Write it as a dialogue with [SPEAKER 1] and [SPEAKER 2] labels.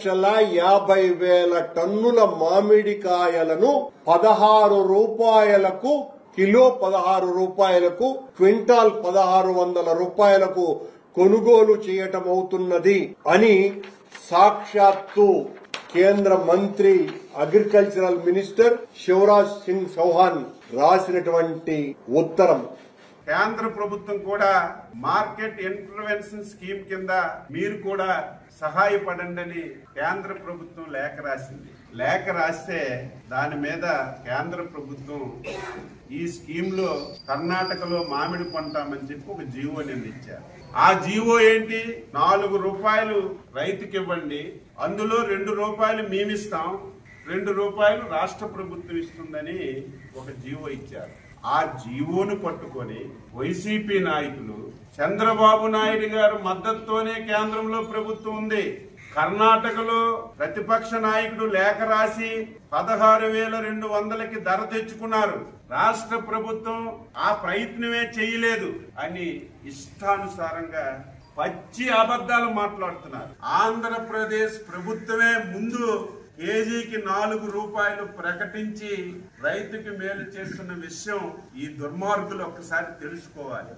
[SPEAKER 1] 1,50,000 టన్నుల మామిడికాయలను 16 రూపాయలకు కిలో, 16 రూపాయలకు క్వింటాల్, 1600 రూపాయలకు కొనుగోలు చేయటం అవుతున్నది అని సాక్షాత్తు కేంద్ర మంత్రి అగ్రికల్చరల్ మినిస్టర్ శివరాజ్ సింగ్ చౌహాన్ రాసినటువంటి ఉత్తరం.
[SPEAKER 2] కేంద్ర ప్రభుత్వం కూడా మార్కెట్ ఇంటర్వెన్షన్ స్కీమ్ కింద మీరు కూడా సహాయపడండి అని కేంద్ర ప్రభుత్వం లేఖ రాసింది. లేఖ రాస్తే దాని మీద కేంద్ర ప్రభుత్వం ఈ స్కీమ్ లో కర్ణాటకలో మామిడి కొంటామని చెప్పి ఒక జీవో నిర్ణయించారు. ఆ జీవో ఏంటి? 4 రూపాయలు రైతుకి ఇవ్వండి, అందులో 2 రూపాయలు మేమిస్తాం, 2 రూపాయలు రాష్ట్ర ప్రభుత్వం ఇస్తుందని ఒక జీవో ఇచ్చారు. ఆ జీవోను పట్టుకొని వైసీపీ నాయకులు, చంద్రబాబు నాయుడు గారు మద్దతుతోనే కేంద్రంలో ప్రభుత్వం ఉంది. కర్ణాటకలో ప్రతిపక్ష నాయకుడు లేఖ రాసి 16,200కి ధర తెచ్చుకున్నారు. రాష్ట్ర ప్రభుత్వం ఆ ప్రయత్నమే చేయలేదు అని ఇష్టానుసారంగా పచ్చి అబద్ధాలు మాట్లాడుతున్నారు. ఆంధ్రప్రదేశ్ ప్రభుత్వమే ముందు కేజీకి 4 రూపాయలు ప్రకటించి రైతుకి మేలు చేస్తున్న విషయం ఈ దుర్మార్గులు ఒక్కసారి తెలుసుకోవాలి.